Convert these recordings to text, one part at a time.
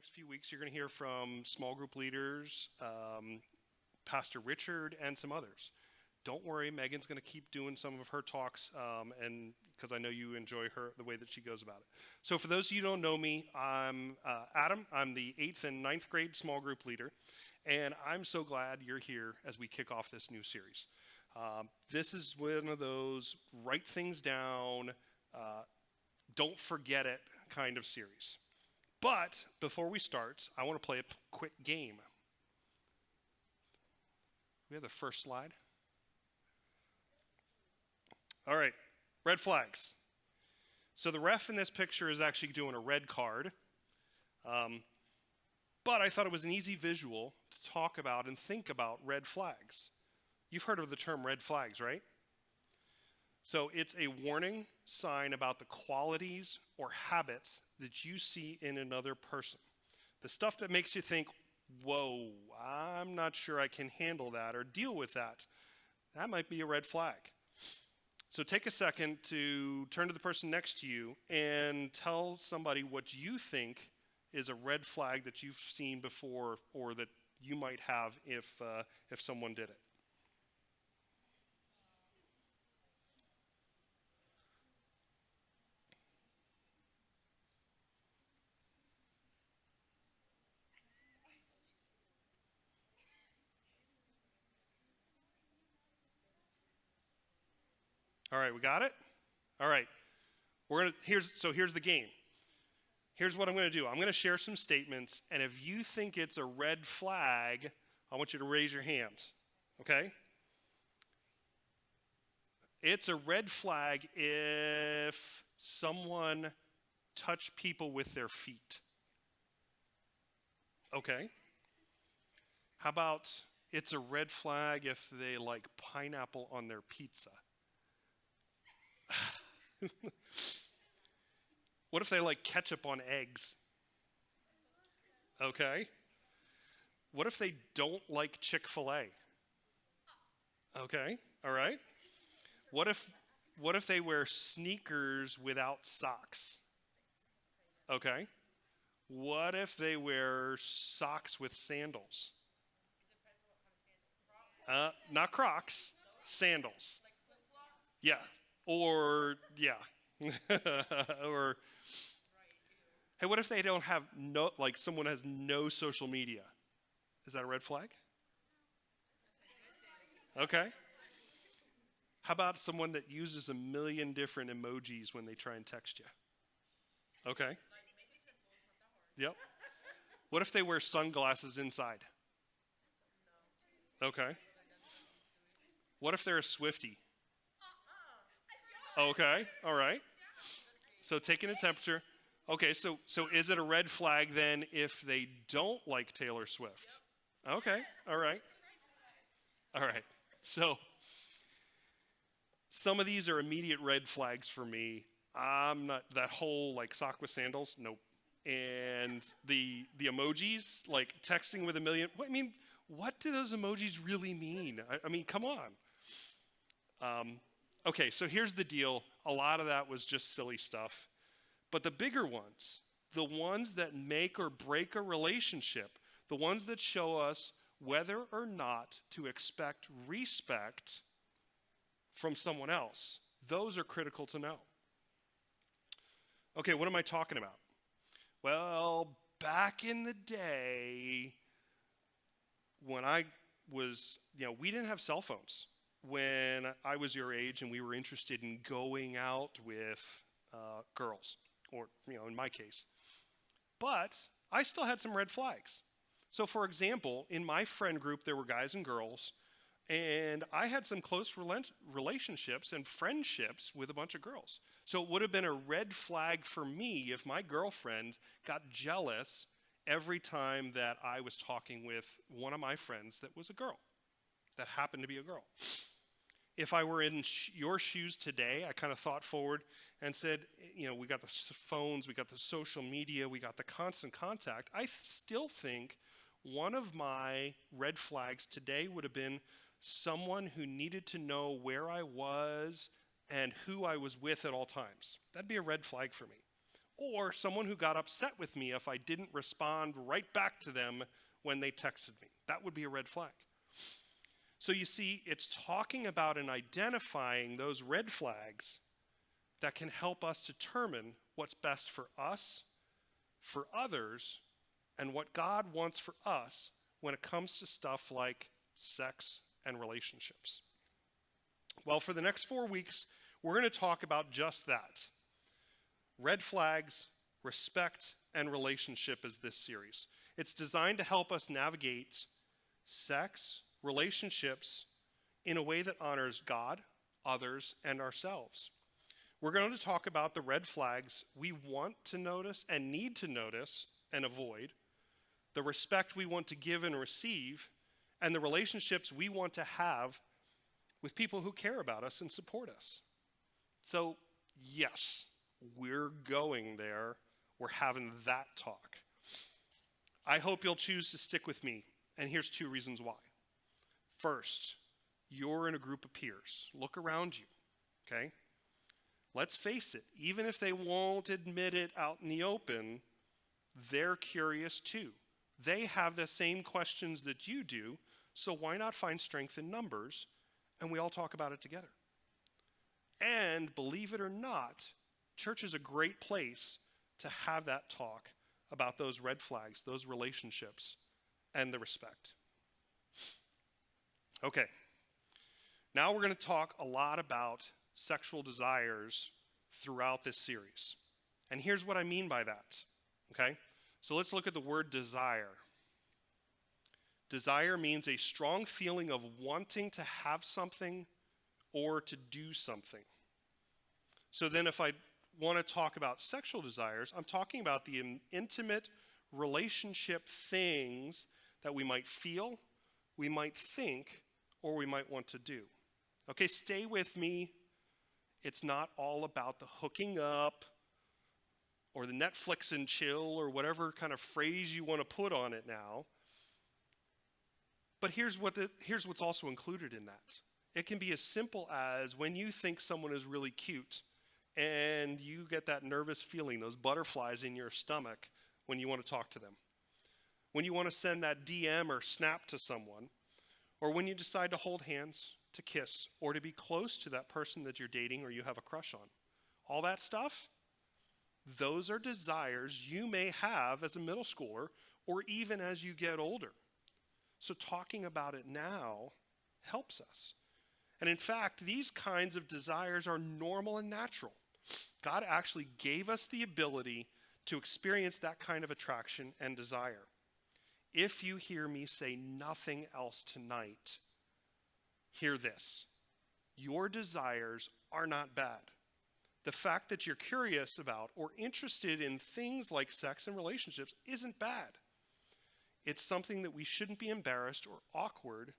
next few weeks, you're going to hear from small group leaders, Pastor Richard, and some others. Don't worry, Megan's going to keep doing some of her talks, and because I know you enjoy the way that she goes about it. So for those of you who don't know me, I'm Adam. I'm the 8th and 9th grade small group leader, and I'm so glad you're here as we kick off this new series. This is one of those write things down, don't forget it kind of series. But before we start, I want to play a quick game. We have the first slide. All right, red flags. So the ref in this picture is actually doing a red card. But I thought it was an easy visual to talk about and think about red flags. You've heard of the term red flags, right? So it's a warning sign about the qualities or habits that you see in another person. The stuff that makes you think, whoa, I'm not sure I can handle that or deal with that. That might be a red flag. So take a second to turn to the person next to you and tell somebody what you think is a red flag that you've seen before or that you might have if someone did it. All right, we got it? All right. Here's the game. Here's what I'm going to do. I'm going to share some statements, and if you think it's a red flag, I want you to raise your hands. Okay? It's a red flag if someone touched people with their feet. Okay? How about it's a red flag if they like pineapple on their pizza? What if they like ketchup on eggs? Okay. What if they don't like Chick-fil-A? Okay. All right. What if they wear sneakers without socks? Okay. What if they wear socks with sandals? Not Crocs, sandals. Yeah. Or, yeah. Or, hey, what if they don't have someone has no social media? Is that a red flag? Okay. How about someone that uses a million different emojis when they try and text you? Okay. Yep. What if they wear sunglasses inside? Okay. What if they're a Swiftie? Okay, all right. So taking a temperature. Okay, so is it a red flag then if they don't like Taylor Swift? Okay, all right. All right. So some of these are immediate red flags for me. I'm not that whole like sock with sandals, nope. And the emojis, like texting with a million. What do those emojis really mean? I mean, come on. Okay, so here's the deal. A lot of that was just silly stuff. But the bigger ones, the ones that make or break a relationship, the ones that show us whether or not to expect respect from someone else, those are critical to know. Okay, what am I talking about? Well, back in the day, when I was, we didn't have cell phones. When I was your age and we were interested in going out with girls, or, in my case. But I still had some red flags. So, for example, in my friend group, there were guys and girls, and I had some close relationships and friendships with a bunch of girls. So it would have been a red flag for me if my girlfriend got jealous every time that I was talking with one of my friends that was a girl, that happened to be a girl. If I were in your shoes today, I kind of thought forward and said, we got the phones, we got the social media, we got the constant contact. I still think one of my red flags today would have been someone who needed to know where I was and who I was with at all times. That'd be a red flag for me. or someone who got upset with me if I didn't respond right back to them when they texted me. That would be a red flag. So you see, it's talking about and identifying those red flags that can help us determine what's best for us, for others, and what God wants for us when it comes to stuff like sex and relationships. Well, for the next 4 weeks, we're going to talk about just that. Red flags, respect, and relationship is this series. It's designed to help us navigate sex, relationships in a way that honors God, others, and ourselves. We're going to talk about the red flags we want to notice and need to notice and avoid, the respect we want to give and receive, and the relationships we want to have with people who care about us and support us. So, yes, we're going there. We're having that talk. I hope you'll choose to stick with me, and here's 2 reasons why. First, you're in a group of peers. Look around you, okay? Let's face it, even if they won't admit it out in the open, they're curious too. They have the same questions that you do, so why not find strength in numbers, and we all talk about it together. And believe it or not, church is a great place to have that talk about those red flags, those relationships, and the respect. Okay, now we're going to talk a lot about sexual desires throughout this series. And here's what I mean by that, okay? So let's look at the word desire. Desire means a strong feeling of wanting to have something or to do something. So then if I want to talk about sexual desires, I'm talking about the intimate relationship things that we might feel, we might think, or we might want to do. Okay, stay with me. It's not all about the hooking up or the Netflix and chill or whatever kind of phrase you want to put on it now. But here's what's also included in that. It can be as simple as when you think someone is really cute and you get that nervous feeling, those butterflies in your stomach when you want to talk to them. When you want to send that DM or snap to someone, or when you decide to hold hands, to kiss, or to be close to that person that you're dating or you have a crush on. All that stuff, those are desires you may have as a middle schooler or even as you get older. So talking about it now helps us. And in fact, these kinds of desires are normal and natural. God actually gave us the ability to experience that kind of attraction and desire. If you hear me say nothing else tonight, hear this. Your desires are not bad. The fact that you're curious about or interested in things like sex and relationships isn't bad. It's something that we shouldn't be embarrassed or awkward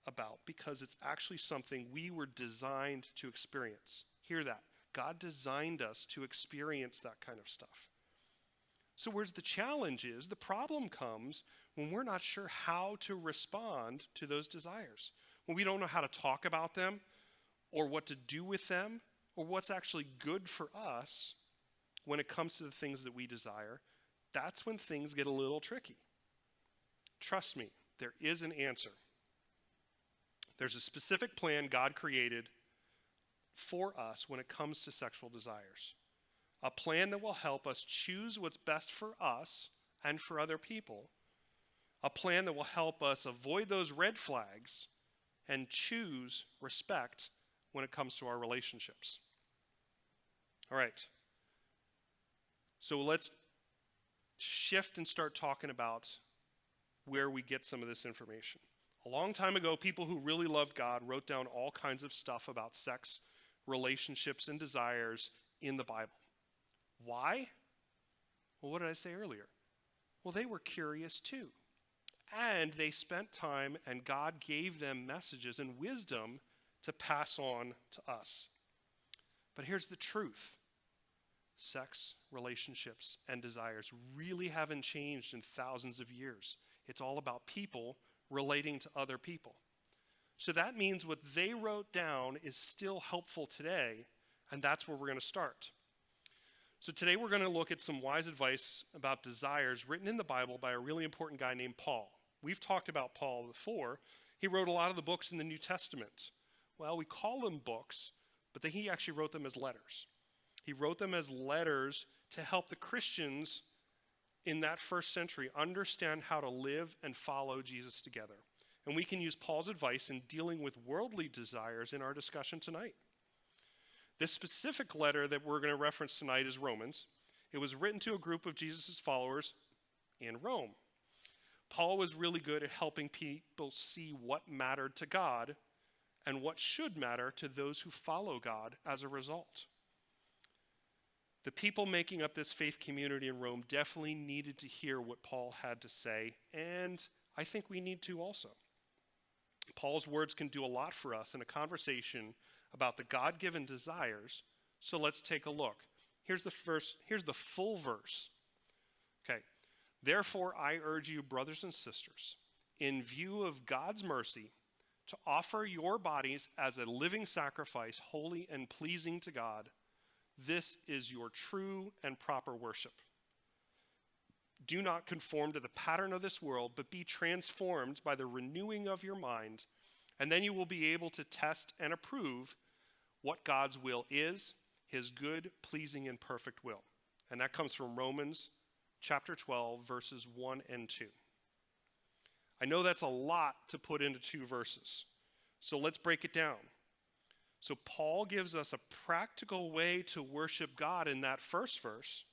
about because it's actually something we were designed to experience. Hear that. God designed us to experience that kind of stuff. So where's the challenge is, the problem comes when we're not sure how to respond to those desires. When we don't know how to talk about them or what to do with them or what's actually good for us when it comes to the things that we desire, that's when things get a little tricky. Trust me, there is an answer. There's a specific plan God created for us when it comes to sexual desires. A plan that will help us choose what's best for us and for other people. A plan that will help us avoid those red flags and choose respect when it comes to our relationships. All right. So let's shift and start talking about where we get some of this information. A long time ago, people who really loved God wrote down all kinds of stuff about sex, relationships, and desires in the Bible. Why? Well, what did I say earlier? Well, they were curious too. And they spent time, and God gave them messages and wisdom to pass on to us. But here's the truth. Sex, relationships, and desires really haven't changed in thousands of years. It's all about people relating to other people. So that means what they wrote down is still helpful today, and that's where we're going to start. So today we're going to look at some wise advice about desires written in the Bible by a really important guy named Paul. We've talked about Paul before. He wrote a lot of the books in the New Testament. Well, we call them books, but then he actually wrote them as letters. He wrote them as letters to help the Christians in that first century understand how to live and follow Jesus together. And we can use Paul's advice in dealing with worldly desires in our discussion tonight. This specific letter that we're going to reference tonight is Romans. It was written to a group of Jesus' followers in Rome. Paul was really good at helping people see what mattered to God and what should matter to those who follow God as a result. The people making up this faith community in Rome definitely needed to hear what Paul had to say, and I think we need to also. Paul's words can do a lot for us in a conversation about the God-given desires, so let's take a look. Here's the full verse. Okay. Therefore, I urge you, brothers and sisters, in view of God's mercy, to offer your bodies as a living sacrifice, holy and pleasing to God. This is your true and proper worship. Do not conform to the pattern of this world, but be transformed by the renewing of your mind, and then you will be able to test and approve what God's will is, his good, pleasing, and perfect will. And that comes from Romans chapter 12, verses 1 and 2. I know that's a lot to put into 2 verses, so let's break it down. So Paul gives us a practical way to worship God in that first verse.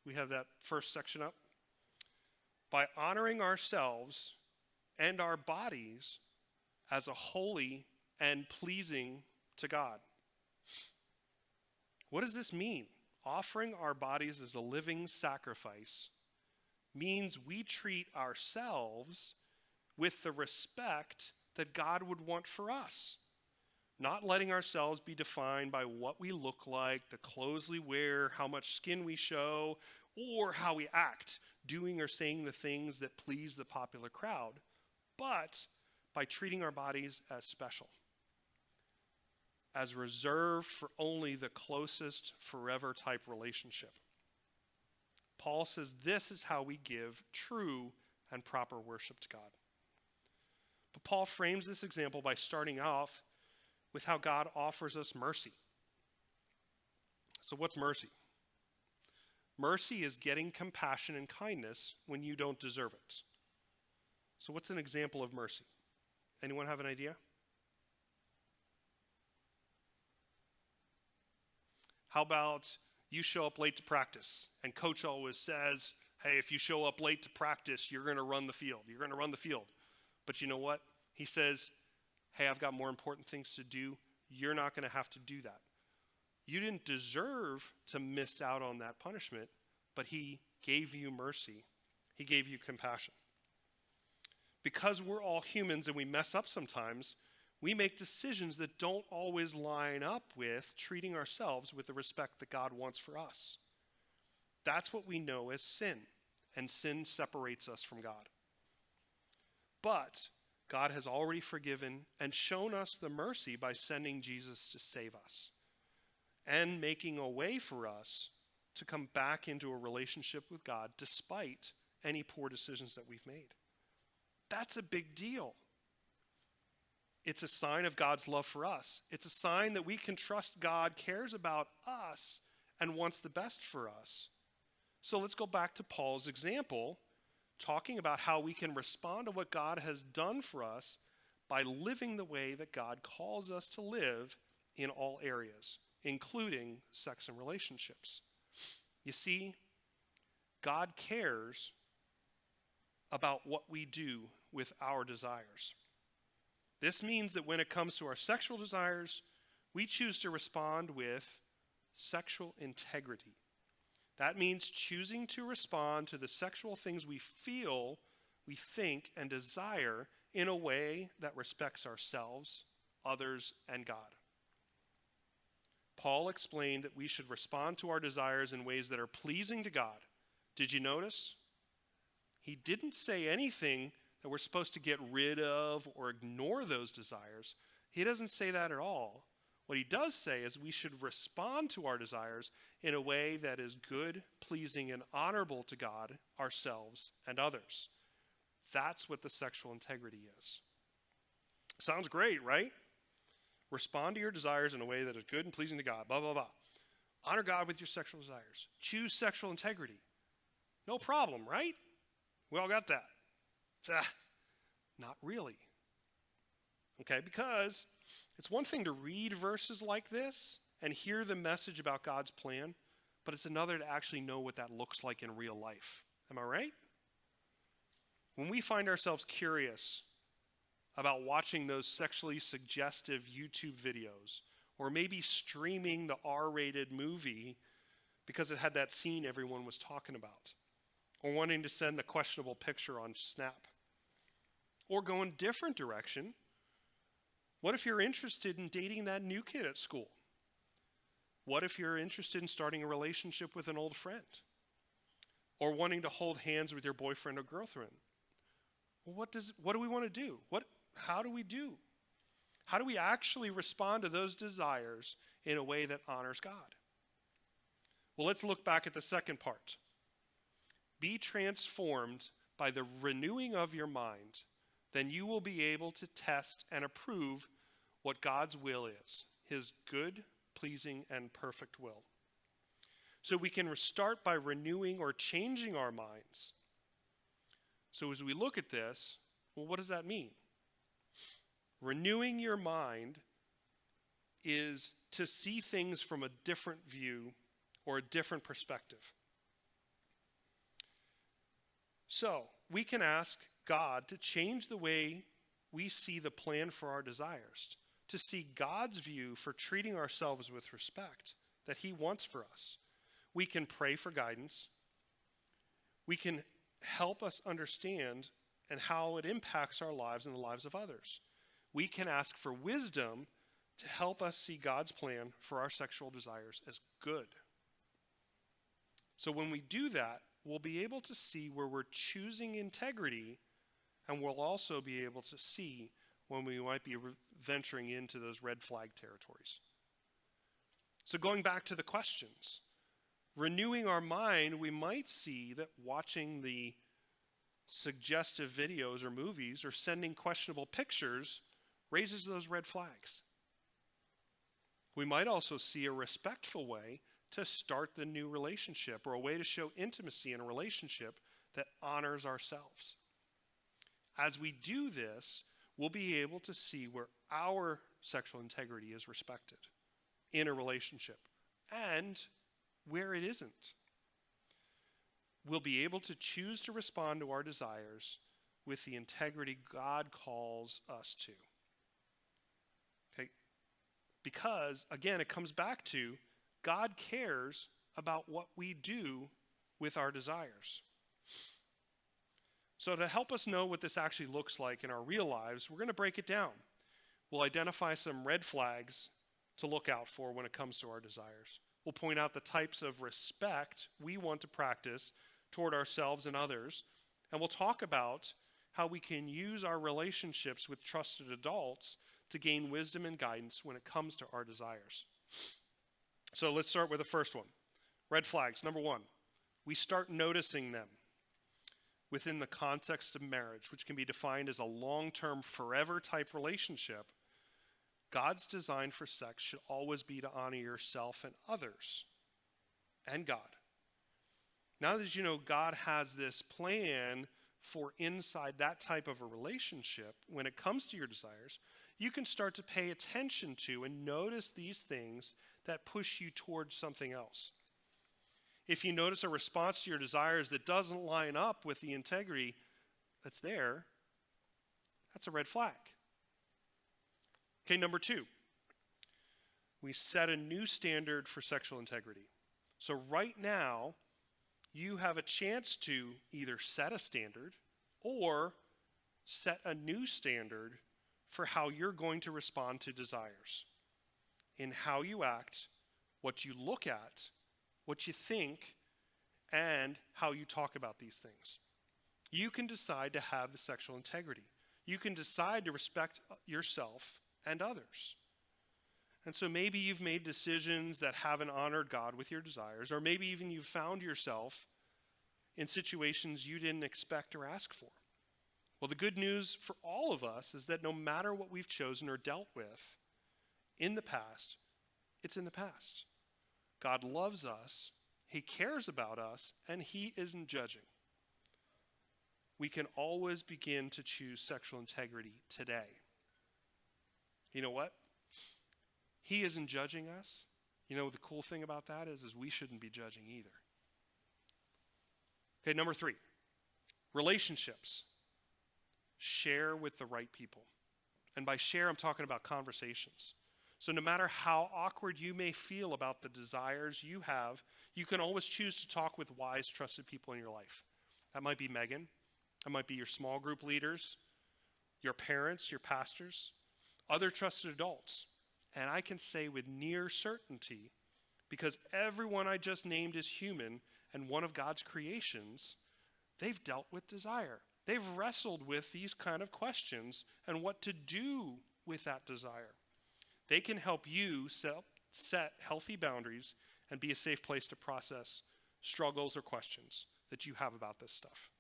We have that first section up. By honoring ourselves and our bodies as a holy and pleasing to God. What does this mean? Offering our bodies as a living sacrifice means we treat ourselves with the respect that God would want for us. Not letting ourselves be defined by what we look like, the clothes we wear, how much skin we show, or how we act, doing or saying the things that please the popular crowd, but by treating our bodies as special, as reserved for only the closest forever type relationship. Paul says this is how we give true and proper worship to God. But Paul frames this example by starting off with how God offers us mercy. So what's mercy? Mercy is getting compassion and kindness when you don't deserve it. So what's an example of mercy? Anyone have an idea? How about you show up late to practice and coach always says, hey, if you show up late to practice, you're going to run the field. You're going to run the field. But you know what? He says, hey, I've got more important things to do. You're not going to have to do that. You didn't deserve to miss out on that punishment, but he gave you mercy. He gave you compassion. Because we're all humans and we mess up sometimes, we make decisions that don't always line up with treating ourselves with the respect that God wants for us. That's what we know as sin, and sin separates us from God. But God has already forgiven and shown us the mercy by sending Jesus to save us and making a way for us to come back into a relationship with God despite any poor decisions that we've made. That's a big deal. It's a sign of God's love for us. It's a sign that we can trust God cares about us and wants the best for us. So let's go back to Paul's example, talking about how we can respond to what God has done for us by living the way that God calls us to live in all areas, including sex and relationships. You see, God cares about what we do with our desires. This means that when it comes to our sexual desires, we choose to respond with sexual integrity. That means choosing to respond to the sexual things we feel, we think, and desire in a way that respects ourselves, others, and God. Paul explained that we should respond to our desires in ways that are pleasing to God. Did you notice? He didn't say anything that we're supposed to get rid of or ignore those desires. He doesn't say that at all. What he does say is we should respond to our desires in a way that is good, pleasing, and honorable to God, ourselves, and others. That's what the sexual integrity is. Sounds great, right? Respond to your desires in a way that is good and pleasing to God, blah, blah, blah. Honor God with your sexual desires. Choose sexual integrity. No problem, right? We all got that. Not really. Okay, because it's one thing to read verses like this and hear the message about God's plan, but it's another to actually know what that looks like in real life. Am I right? When we find ourselves curious about watching those sexually suggestive YouTube videos, or maybe streaming the R-rated movie because it had that scene everyone was talking about, or wanting to send the questionable picture on Snap, or go in a different direction. What if you're interested in dating that new kid at school? What if you're interested in starting a relationship with an old friend? Or wanting to hold hands with your boyfriend or girlfriend? Well, what do we want to do? How do we do? How do we actually respond to those desires in a way that honors God? Well, let's look back at the second part. Be transformed by the renewing of your mind, then you will be able to test and approve what God's will is, his good, pleasing, and perfect will. So we can start by renewing or changing our minds. So as we look at this, well, what does that mean? Renewing your mind is to see things from a different view or a different perspective. So we can ask God to change the way we see the plan for our desires, to see God's view for treating ourselves with respect that he wants for us. We can pray for guidance. We can help us understand and how it impacts our lives and the lives of others. We can ask for wisdom to help us see God's plan for our sexual desires as good. So when we do that, we'll be able to see where we're choosing integrity, and we'll also be able to see when we might be venturing into those red flag territories. So going back to the questions, renewing our mind, we might see that watching the suggestive videos or movies or sending questionable pictures raises those red flags. We might also see a respectful way to start the new relationship, or a way to show intimacy in a relationship that honors ourselves. As we do this, we'll be able to see where our sexual integrity is respected in a relationship and where it isn't. We'll be able to choose to respond to our desires with the integrity God calls us to. Okay? Because, again, it comes back to God cares about what we do with our desires. So to help us know what this actually looks like in our real lives, we're going to break it down. We'll identify some red flags to look out for when it comes to our desires. We'll point out the types of respect we want to practice toward ourselves and others. And we'll talk about how we can use our relationships with trusted adults to gain wisdom and guidance when it comes to our desires. So let's start with the first one. Red flags. Number one, we start noticing them within the context of marriage, which can be defined as a long-term, forever type relationship. God's design for sex should always be to honor yourself and others and God. Now that you know God has this plan for inside that type of a relationship, when it comes to your desires, you can start to pay attention to and notice these things that push you towards something else. If you notice a response to your desires that doesn't line up with the integrity that's there, that's a red flag. Okay, number two, we set a new standard for sexual integrity. So right now, you have a chance to either set a standard or set a new standard for how you're going to respond to desires, in how you act, what you look at, what you think, and how you talk about these things. You can decide to have the sexual integrity. You can decide to respect yourself and others. And so maybe you've made decisions that haven't honored God with your desires, or maybe even you've found yourself in situations you didn't expect or ask for. Well, the good news for all of us is that no matter what we've chosen or dealt with in the past, it's in the past. God loves us, He cares about us, and He isn't judging. We can always begin to choose sexual integrity today. You know what? He isn't judging us. You know, the cool thing about that is we shouldn't be judging either. Okay, number 3, relationships. Share with the right people. And by share, I'm talking about conversations. So no matter how awkward you may feel about the desires you have, you can always choose to talk with wise, trusted people in your life. That might be Megan. That might be your small group leaders, your parents, your pastors, other trusted adults. And I can say with near certainty, because everyone I just named is human and one of God's creations, they've dealt with desire. They've wrestled with these kind of questions and what to do with that desire. They can help you set healthy boundaries and be a safe place to process struggles or questions that you have about this stuff.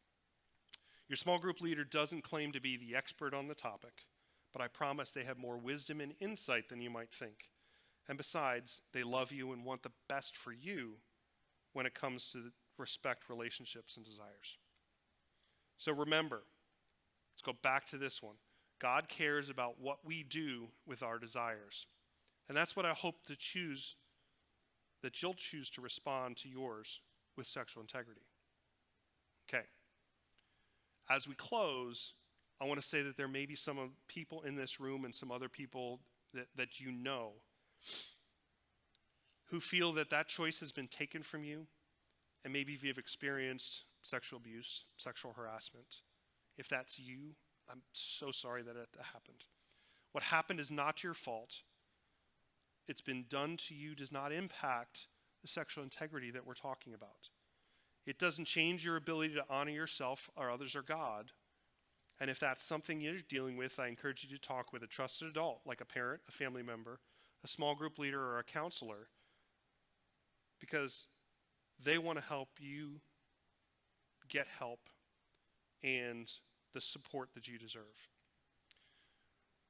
Your small group leader doesn't claim to be the expert on the topic, but I promise they have more wisdom and insight than you might think. And besides, they love you and want the best for you when it comes to respect, relationships, and desires. So remember, let's go back to this one. God cares about what we do with our desires. And that's what I hope that you'll choose to respond to yours with sexual integrity. Okay. As we close, I want to say that there may be some people in this room and some other people that you know who feel that choice has been taken from you, and maybe if you've experienced sexual abuse, sexual harassment. If that's you, I'm so sorry that it happened. What happened is not your fault. It's been done to you does not impact the sexual integrity that we're talking about. It doesn't change your ability to honor yourself or others or God. And if that's something you're dealing with, I encourage you to talk with a trusted adult, like a parent, a family member, a small group leader, or a counselor, because they want to help you get help and the support that you deserve.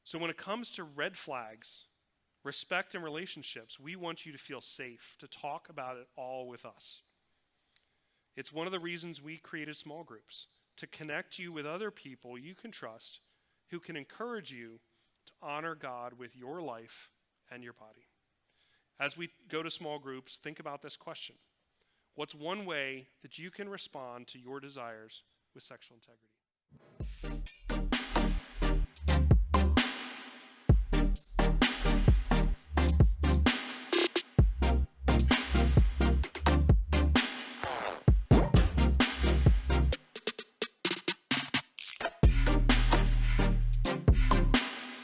So when it comes to red flags, respect, and relationships, we want you to feel safe to talk about it all with us. It's one of the reasons we created small groups, to connect you with other people you can trust who can encourage you to honor God with your life and your body. As we go to small groups, think about this question. What's one way that you can respond to your desires with sexual integrity?